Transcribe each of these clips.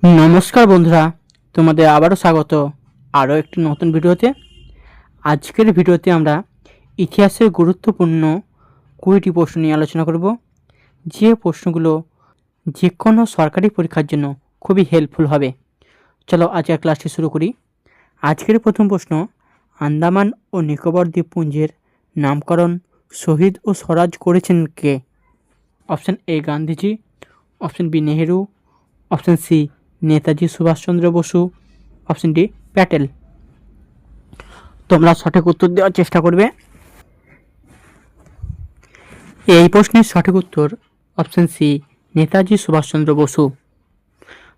নমস্কার বন্ধুরা, তোমাদের আবারও স্বাগত আরও একটি নতুন ভিডিওতে। আজকের ভিডিওতে আমরা ইতিহাসের গুরুত্বপূর্ণ 20টি প্রশ্ন নিয়ে আলোচনা করব, যে প্রশ্নগুলো যে কোনো সরকারি পরীক্ষার জন্য খুবই হেল্পফুল হবে। চলো আজকের ক্লাসটি শুরু করি। আজকের প্রথম প্রশ্ন, আন্দামান ও নিকোবর দ্বীপপুঞ্জের নামকরণ শহীদ ও স্বরাজ করেছেন কে? Option A Gandhiji, option B Nehru, option C Netaji Subhash Chandra Bose, option D Patel. তোমরা সঠিক উত্তর দেওয়ার চেষ্টা করবে। এই প্রশ্নের সঠিক উত্তর অপশান সি নেতাজি সুভাষচন্দ্র বসু।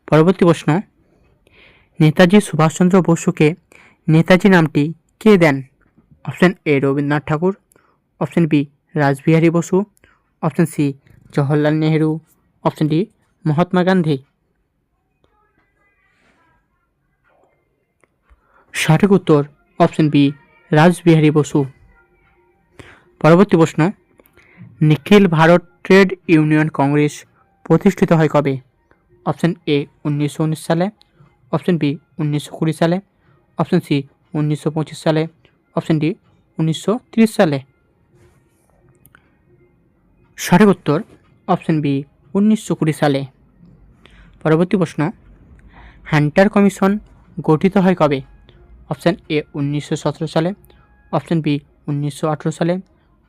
পরবর্তী প্রশ্ন, নেতাজি সুভাষচন্দ্র বসুকে নেতাজি নামটি কে দেন? Option A Rabindranath Tagore, option B Rashbehari Bose, option C Jawaharlal Nehru, option D Mahatma Gandhi. সঠিক উত্তর অপশান বি রাসবিহারী বসু। পরবর্তী প্রশ্ন, Nikhil Bharat Trade Union Congress প্রতিষ্ঠিত হয় কবে? অপশান এ 1919 সালে, অপশান বি 1920 সালে, অপশান সি 1925 সালে, অপশান ডি 1930 সালে। সঠিক উত্তর অপশান বি 1920 সালে। পরবর্তী প্রশ্ন, হান্টার কমিশন গঠিত হয় কবে? অপশান এ 1917 সালে, অপশান বি 1918 সালে,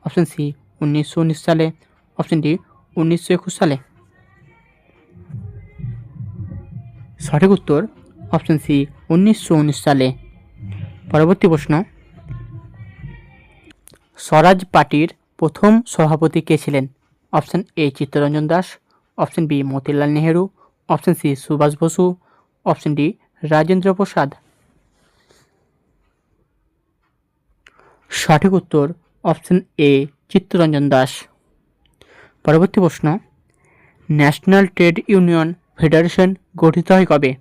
অপশান সি 1919 সালে, অপশান ডি 1921 সালে। সঠিক উত্তর অপশান সি 1919 সালে। পরবর্তী প্রশ্ন, স্বরাজ পার্টির প্রথম সভাপতি কে ছিলেন? Option A Chittaranjan Das, option B Motilal Nehru, option C Subhash Bose, option D Rajendra Prasad. সঠিক উত্তর অপশান এ চিত্তরঞ্জন দাস। পরবর্তী প্রশ্ন, ন্যাশনাল ট্রেড ইউনিয়ন ফেডারেশন গঠিত হয় কবে?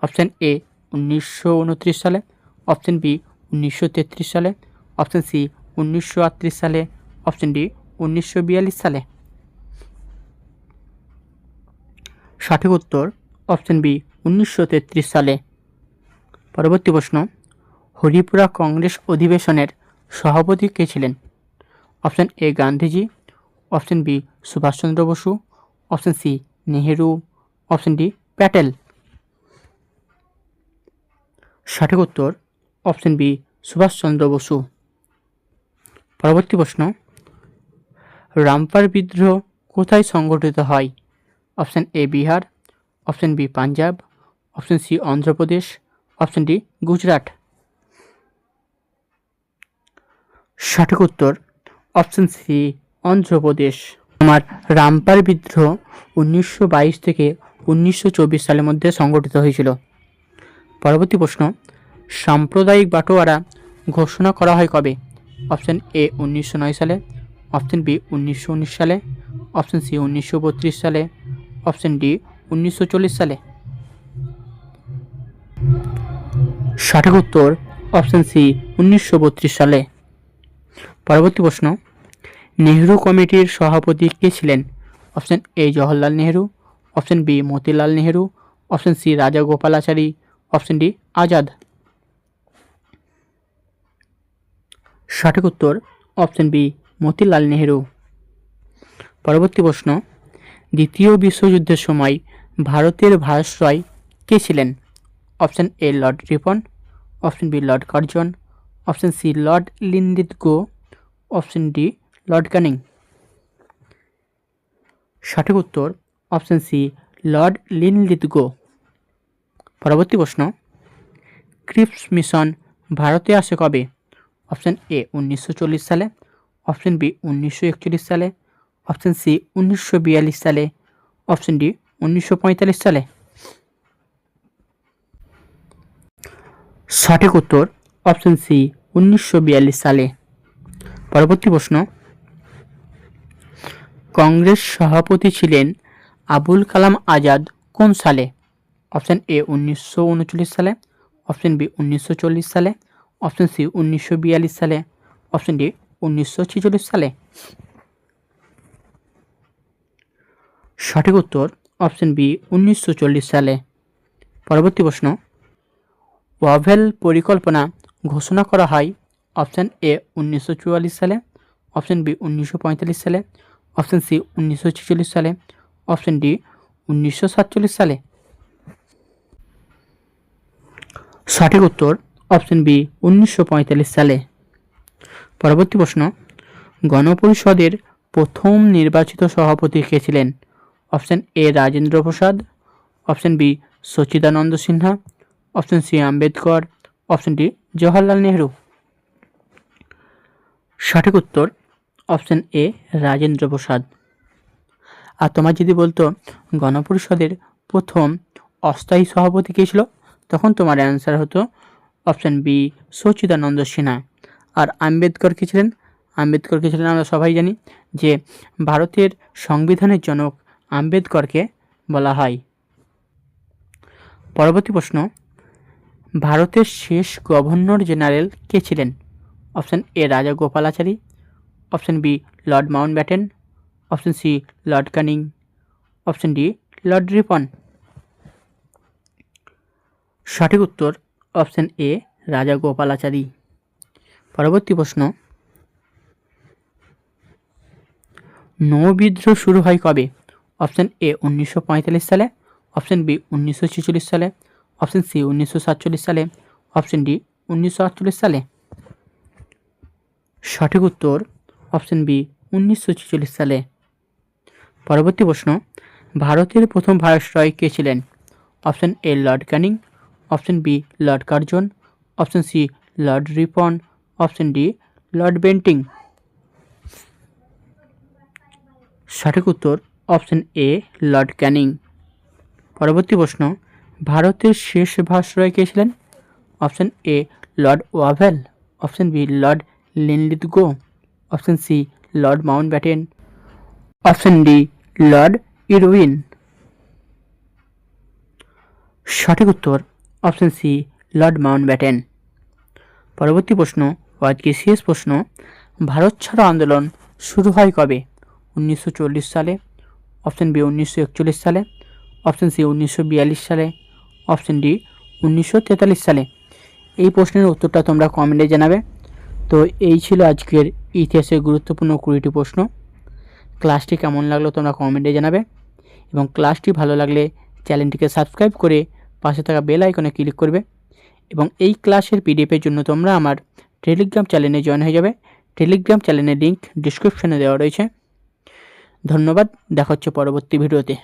অপশান এ 1929 সালে, অপশান বি 1933 সালে, অপশান সি 1938 সালে, অপশান ডি 1942 সালে। সঠিক উত্তর অপশান বি 1933 সালে। পরবর্তী প্রশ্ন, হরিপুরা কংগ্রেস অধিবেশনের সভাপতি কে ছিলেন? Option A Gandhiji, option B Subhas Chandra Bose, option C Nehru, option D Patel. সঠিক উত্তর অপশান বি সুভাষচন্দ্র বসু। পরবর্তী প্রশ্ন, রামপার বিদ্রোহ কোথায় সংগঠিত হয়? Option A Bihar, option B Punjab, option C Andhra Pradesh, option D Gujarat. সঠিক উত্তর অপশান সি অন্ধ্রপ্রদেশ। তোমার রামপার বিদ্রোহ 1922 থেকে 1924 সালের মধ্যে সংগঠিত হয়েছিল। পরবর্তী প্রশ্ন, সাম্প্রদায়িক বাটোয়ারা ঘোষণা করা হয় কবে? অপশান এ 1909 সালে, অপশান বি 1919 সালে, অপশান সি 1932 সালে, অপশান ডি 1940 সালে। সঠিক উত্তর অপশান সি 1932 সালে। পরবর্তী প্রশ্ন, নেহেরু কমিটির সভাপতি কে ছিলেন? Option A Jawaharlal Nehru, option B Motilal Nehru, option C Raja Gopalachari, option D Azad. সঠিক উত্তর অপশান বি মতিলাল নেহেরু। পরবর্তী প্রশ্ন, দ্বিতীয় বিশ্বযুদ্ধের সময় ভারতের ভাইসরয় কে ছিলেন? Option A lord Ripon, option B lord Curzon, option C lord Linlithgow, option D lord Canning. সঠিক উত্তর অপশান সি লর্ড লিনলিথগো। পরবর্তী প্রশ্ন, ক্রিপস মিশন ভারতে আসে কবে? অপশান এ 1940 সালে, অপশান বি 1941 সালে, অপশান সি 1942 সালে, অপশান ডি 1945 সালে। সঠিক উত্তর অপশান সি 1942 সালে। পরবর্তী প্রশ্ন, কংগ্রেস সভাপতি ছিলেন আবুল কালাম আজাদ কোন সালে? অপশান এ 1939 সালে, অপশান বি 1940 সালে, অপশান সি 1942 সালে, অপশান ডি 1946 সালে। সঠিক উত্তর অপশান বি 1940 সালে। পরবর্তী প্রশ্ন, ওয়াভেল পরিকল্পনা ঘোষণা করা হয় অপশান এ 1944 সালে, অপশান বি 1945 সালে, অপশান সি 1946 সালে, অপশান ডি 1947 সালে। সঠিক উত্তর অপশান বি 1945 সালে। পরবর্তী প্রশ্ন, গণপরিষদের প্রথম নির্বাচিত সভাপতি কে ছিলেন? Option A Rajendra Prasad, option B Sachchidananda Sinha, option C Ambedkar, option D Jawaharlal Nehru. সঠিক উত্তর অপশান এ রাজেন্দ্র প্রসাদ। আর তোমার যদি বলতো গণপরিষদের প্রথম অস্থায়ী সভাপতি কে ছিল, তখন তোমার অ্যান্সার হতো অপশান বি সচিদানন্দ সিনহা। আর আম্বেদকর কে ছিলেন? আম্বেদকর কে ছিলেন আমরা সবাই জানি যে ভারতের সংবিধানের জনক আম্বেদকরকে বলা হয়। পরবর্তী প্রশ্ন, ভারতের শেষ গভর্নর জেনারেল কে ছিলেন? Option A Raja Gopalachari, option B lord Mountbatten, option C lord Canning, option D lord Ripon. সঠিক উত্তর অপশান এ রাজা গোপালাচারী। পরবর্তী প্রশ্ন, নৌবিদ্রোহ শুরু হয় কবে? অপশান এ 1945 সালে, অপশান বি 1946 সালে, অপশান সি 1947 সালে, অপশান ডি 1948 সালে। সঠিক উত্তর অপশান বি 1946 সালে। পরবর্তী প্রশ্ন, ভারতের প্রথম ভাইসরয় কে ছিলেন? Option A lord Canning, option B lord Curzon, option C lord Ripon, option D lord Bentinck. সঠিক উত্তর অপশান এ লর্ড ক্যানিং। পরবর্তী প্রশ্ন, ভারতের শেষ ভাইসরয় কে ছিলেন? Option A Lord Wavell, option B Lord Linlithgow, option C Lord Mountbatten, option D Lord Irwin. সঠিক উত্তর অপশান সি লর্ড মাউন্টব্যাটেন। পরবর্তী প্রশ্ন, আজকে শেষ প্রশ্ন, ভারত ছাড়ো আন্দোলন শুরু হয় কবে? 1940 সালে, অপশান বি 1941 সালে, অপশান সি 1942 সালে, অপশান ডি 1943 সালে। এই প্রশ্নের উত্তরটা তোমরা কমেন্টে জানাবে। তো এই ছিল আজকের ইতিহাসের গুরুত্বপূর্ণ 20টি প্রশ্ন। ক্লাসটি কেমন লাগলো তোমরা কমেন্টে জানাবে, এবং ক্লাসটি ভালো লাগলে চ্যানেলটিকে সাবস্ক্রাইব করে পাশে থাকা বেল আইকনে ক্লিক করবে। এবং এই ক্লাসের পিডিএফের জন্য তোমরা আমার টেলিগ্রাম চ্যানেলে জয়েন হয়ে যাবে। টেলিগ্রাম চ্যানেলের লিঙ্ক ডিসক্রিপশনে দেওয়া রয়েছে। ধন্যবাদ, দেখা হচ্ছে পরবর্তী ভিডিওতে।